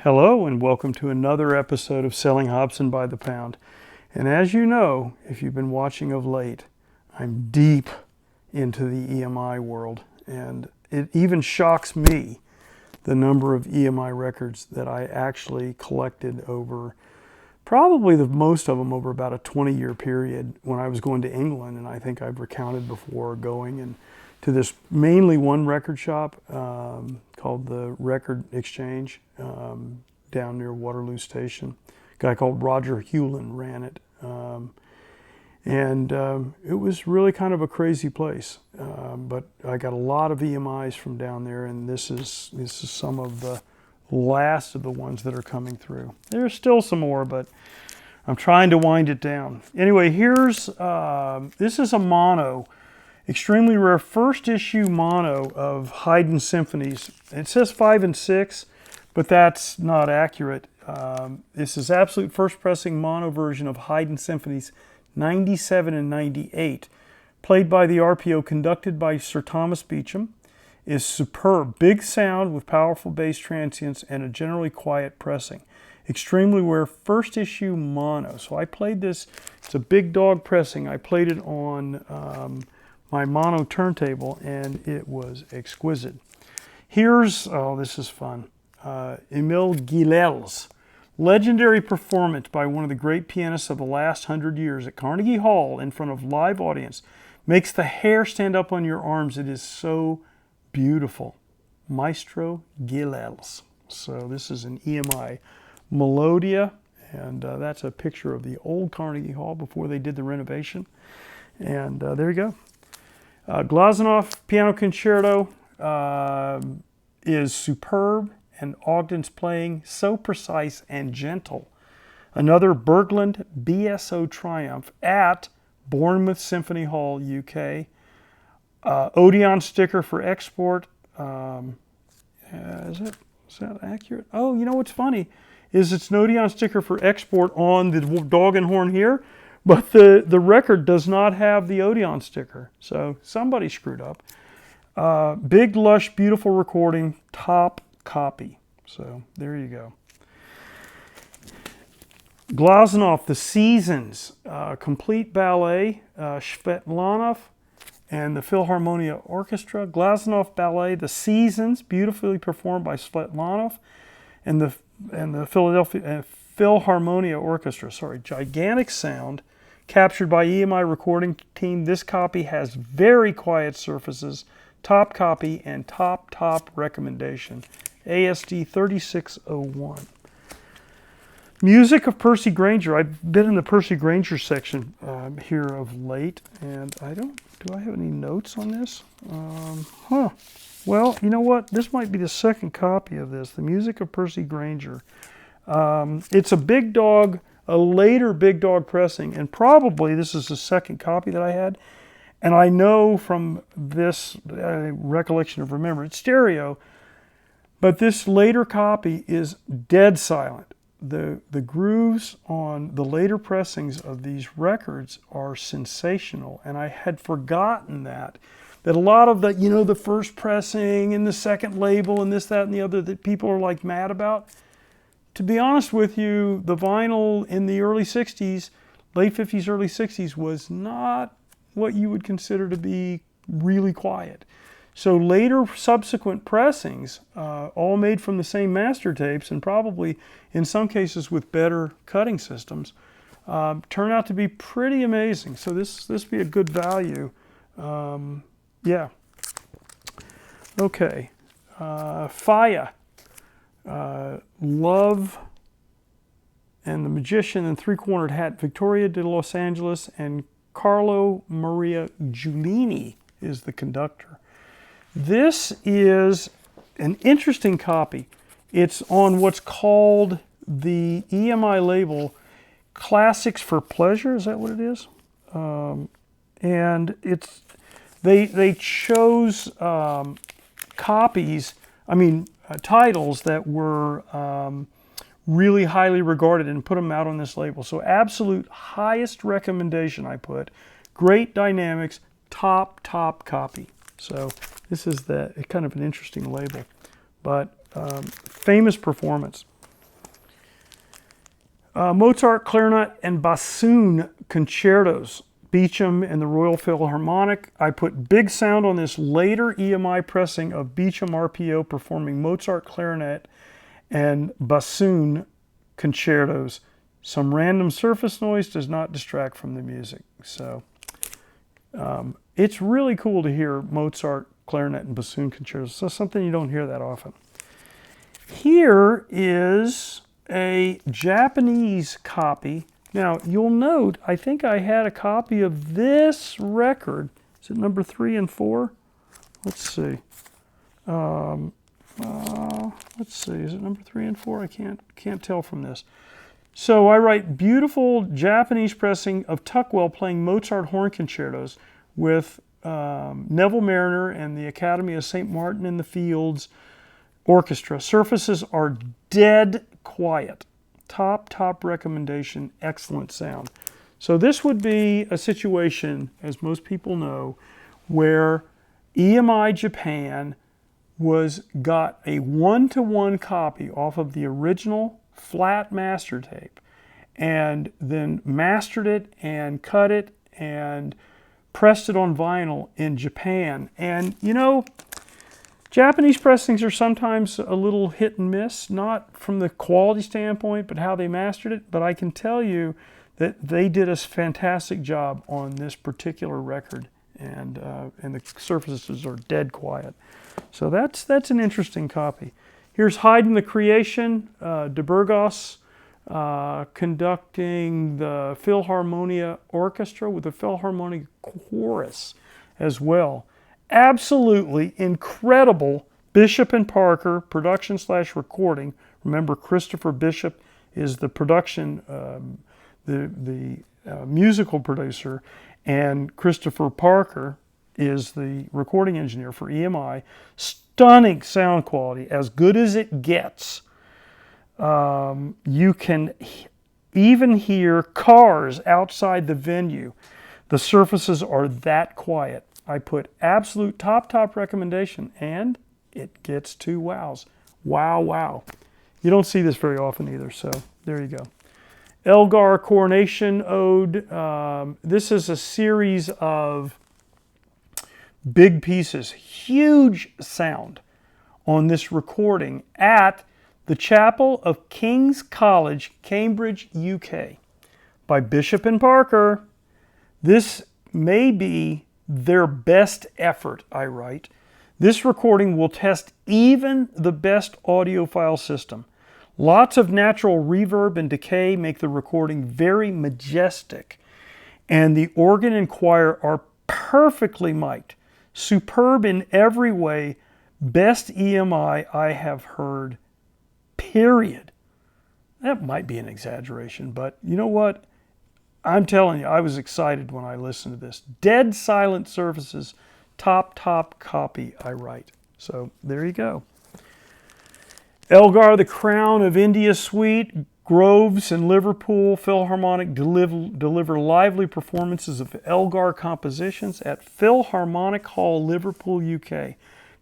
Hello and welcome to another episode of Selling Hobson by the Pound. And as you know, if you've been watching of late, I'm deep into the EMI world, and it even shocks me the number of EMI records that I actually collected over probably the most of them over about a 20-year period when I was going to England. And I think I've recounted before going and to this mainly one record shop called the Record Exchange down near Waterloo Station. A guy called Roger Hewlin ran it. It was really kind of a crazy place. But I got a lot of EMIs from down there, and this is some of the last of the ones that are coming through. There's still some more, but I'm trying to wind it down. Anyway, here's, this is a mono, extremely rare first issue mono of Haydn symphonies. It says 5 and 6, but that's not accurate. This is absolute first pressing mono version of Haydn symphonies 97 and 98, played by the RPO, conducted by Sir Thomas Beecham. Is superb. Big sound with powerful bass transients and a generally quiet pressing. Extremely rare first issue mono. So I played this, it's a big dog pressing. I played it on my mono turntable and it was exquisite. Here's, oh, this is fun. Émile Guilhel's legendary performance by one of the great pianists of the last 100 years at Carnegie Hall in front of live audience. Makes the hair stand up on your arms. It is so beautiful. Maestro Guilhel's. So this is an EMI Melodia, and that's a picture of the old Carnegie Hall before they did the renovation. And there you go. Glazunov Piano Concerto is superb, and Ogden's playing so precise and gentle. Another Berglund BSO triumph at Bournemouth Symphony Hall, UK. Odeon sticker for export. Is that accurate? Oh, you know what's funny is it's an Odeon sticker for export on the dog and horn here, but the record does not have the Odeon sticker. So somebody screwed up. Big, lush, beautiful recording, top copy. So there you go. Glazunov, The Seasons, complete ballet, Svetlanov and the Philharmonia Orchestra. Glazunov Ballet, The Seasons, beautifully performed by Svetlanov and the Philadelphia Philharmonia Orchestra. Sorry, gigantic sound captured by EMI recording team. This copy has very quiet surfaces, top copy, and top recommendation. ASD 3601. Music of Percy Grainger. I've been in the Percy Grainger section here of late, and do I have any notes on this? Well, you know what? This might be the second copy of this, the Music of Percy Grainger. It's a big dog, a later big dog pressing, and probably this is the second copy that I had. And I know from this recollection of remembrance stereo, but this later copy is dead silent. The grooves on the later pressings of these records are sensational, and I had forgotten that a lot of the, the first pressing and the second label and this, that, and the other that people are like mad about. To be honest with you, the vinyl in the early 60s, late 50s, early 60s was not what you would consider to be really quiet. So later subsequent pressings, all made from the same master tapes and probably in some cases with better cutting systems, turn out to be pretty amazing. So this be a good value. Yeah. Okay. Faya. Love and the Magician and Three-Cornered Hat. Victoria de Los Angeles, and Carlo Maria Giulini is the conductor. This is an interesting copy. It's on what's called the EMI label Classics for Pleasure. Is that what it is? And it's they chose copies, titles that were really highly regarded and put them out on this label. So absolute highest recommendation I put. Great dynamics, top copy. So this is kind of an interesting label, but famous performance. Mozart clarinet and bassoon concertos, Beecham and the Royal Philharmonic. I put big sound on this later EMI pressing of Beecham RPO performing Mozart clarinet and bassoon concertos. Some random surface noise does not distract from the music. So it's really cool to hear Mozart clarinet and bassoon concertos. So something you don't hear that often. Here is a Japanese copy. Now, you'll note, I think I had a copy of this record. Is it number 3 and 4? Let's see. Let's see. Is it number 3 and 4? I can't tell from this. So I write beautiful Japanese pressing of Tuckwell playing Mozart horn concertos with Neville Mariner and the Academy of St. Martin in the Fields Orchestra. Surfaces are dead quiet. Top recommendation, excellent sound. So this would be a situation, as most people know, where EMI Japan got a 1-to-1 copy off of the original flat master tape and then mastered it and cut it and pressed it on vinyl in Japan. And you know, Japanese pressings are sometimes a little hit and miss, not from the quality standpoint, but how they mastered it. But I can tell you that they did a fantastic job on this particular record, and the surfaces are dead quiet. So that's an interesting copy. Here's Haydn the Creation, de Burgos conducting the Philharmonia Orchestra with the Philharmonic Chorus as well. Absolutely incredible Bishop and Parker production / recording. Remember, Christopher Bishop is the production, the musical producer, and Christopher Parker is the recording engineer for EMI. Stunning sound quality, as good as it gets. You can even hear cars outside the venue. The surfaces are that quiet. I put absolute top recommendation, and it gets 2 wows. Wow. You don't see this very often either, so there you go. Elgar Coronation Ode. This is a series of big pieces, huge sound on this recording at the Chapel of King's College, Cambridge, UK, by Bishop and Parker. This may be their best effort, I write. This recording will test even the best audiophile system. Lots of natural reverb and decay make the recording very majestic, and the organ and choir are perfectly mic'd. Superb in every way. Best EMI I have heard, period. That might be an exaggeration, but you know what? I'm telling you, I was excited when I listened to this. Dead silent surfaces, top copy, I write. So there you go. Elgar, the Crown of India Suite. Groves and Liverpool Philharmonic deliver lively performances of Elgar compositions at Philharmonic Hall, Liverpool, UK.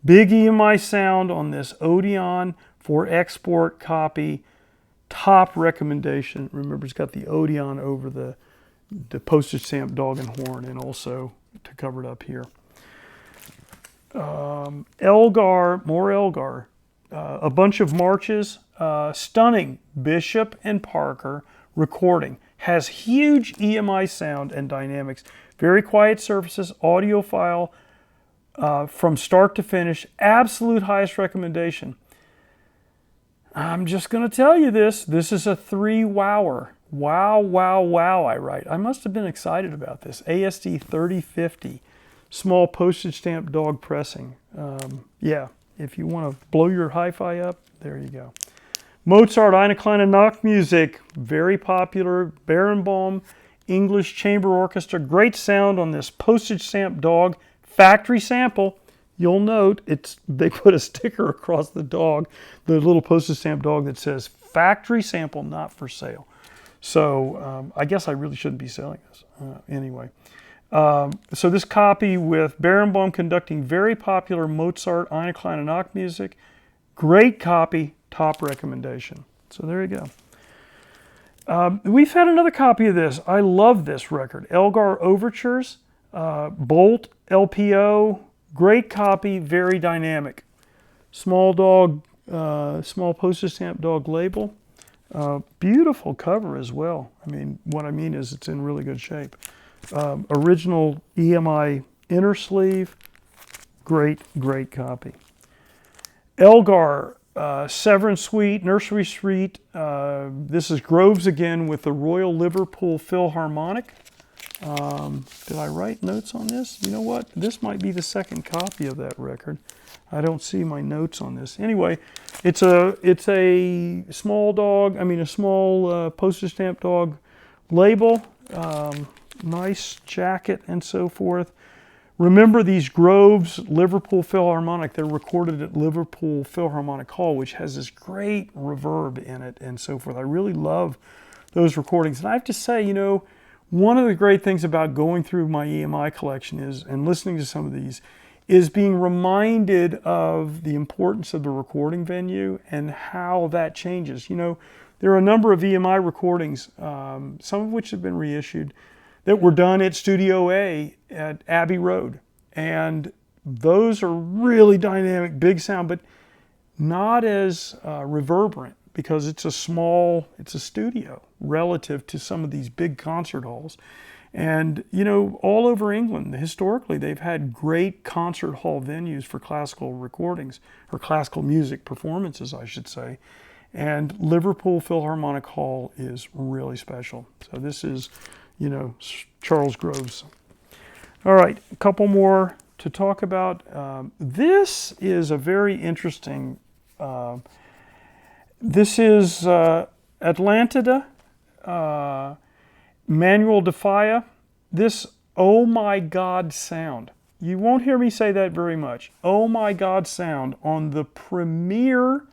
Big EMI sound on this Odeon for export copy. Top recommendation. Remember, it's got the Odeon over the postage stamp dog and horn, and also to cover it up here. Elgar, more Elgar. A bunch of marches. Stunning Bishop and Parker recording. Has huge EMI sound and dynamics. Very quiet surfaces. Audiophile from start to finish. Absolute highest recommendation. I'm just going to tell you this. This is a 3-wower. Wow, I write. I must have been excited about this. ASD 3050. Small postage stamp dog pressing. Yeah, if you want to blow your hi-fi up, there you go. Mozart Eine kleine Nachtmusik. Very popular. Barenboim English Chamber Orchestra. Great sound on this postage stamp dog. Factory sample. You'll note they put a sticker across the dog, the little postage stamp dog, that says factory sample, not for sale. So I guess I really shouldn't be selling this. Anyway. So this copy with Barenboim conducting very popular Mozart Eine kleine Nachtmusik. Great copy, top recommendation. So there you go. We've had another copy of this. I love this record. Elgar Overtures, Bolt, LPO, great copy, very dynamic. Small dog, small postage stamp dog label. Beautiful cover as well. I mean, what I mean is it's in really good shape. Original EMI inner sleeve. Great, great copy. Elgar, Severn Suite, Nursery Suite. This is Groves again with the Royal Liverpool Philharmonic. Did I write notes on this? You know what? This might be the second copy of that record. I don't see my notes on this. Anyway, it's a small dog. I mean, a small postage stamp dog label. Nice jacket and so forth. Remember these Groves Liverpool Philharmonic, they're recorded at Liverpool Philharmonic Hall, which has this great reverb in it and so forth. I really love those recordings. And I have to say, you know, one of the great things about going through my EMI collection is, and listening to some of these, is being reminded of the importance of the recording venue and how that changes. You know, there are a number of EMI recordings, some of which have been reissued, that were done at Studio A at Abbey Road. And those are really dynamic, big sound, but not as reverberant because it's a studio relative to some of these big concert halls. And, you know, all over England, historically, they've had great concert hall venues for classical recordings, or classical music performances, I should say. And Liverpool Philharmonic Hall is really special. So this is, you know, Charles Groves. All right, a couple more to talk about. This is a very interesting, this is Atlantida, Manuel Defia. This Oh My God sound. You won't hear me say that very much. Oh My God sound on the premiere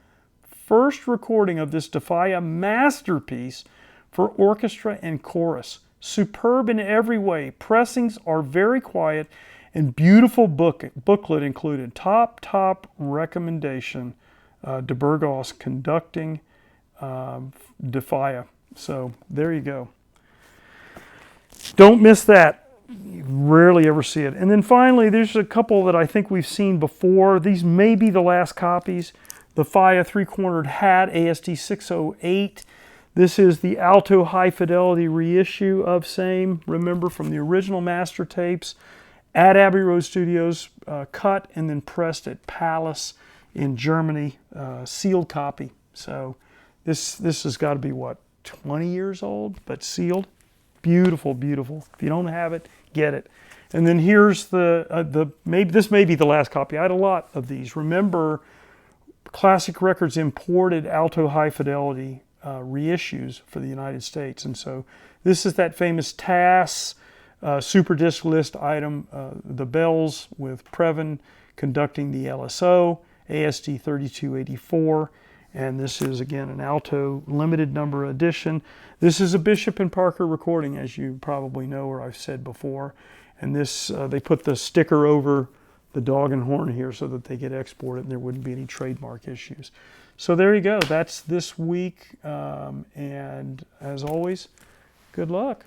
first recording of this Defia masterpiece for orchestra and chorus. Superb in every way. Pressings are very quiet and beautiful booklet included. Top recommendation. De Burgos conducting Defia. So there you go. Don't miss that. You rarely ever see it. And then finally, there's a couple that I think we've seen before. These may be the last copies. The Defia three-cornered hat, ASD 608. This is the Alto High Fidelity reissue of same. Remember, from the original master tapes at Abbey Road Studios, cut and then pressed at Palace in Germany, sealed copy. So this has got to be, what, 20 years old, but sealed. Beautiful, beautiful. If you don't have it, get it. And then here's this may be the last copy. I had a lot of these. Remember, Classic Records imported Alto High Fidelity reissues for the United States. And so this is that famous TASS Super Disc List item, the bells with Previn conducting the LSO, ASD 3284. And this is, again, an Alto limited number edition. This is a Bishop and Parker recording, as you probably know or I've said before. And this, they put the sticker over the dog and horn here so that they get exported and there wouldn't be any trademark issues. So there you go. That's this week. And as always, good luck.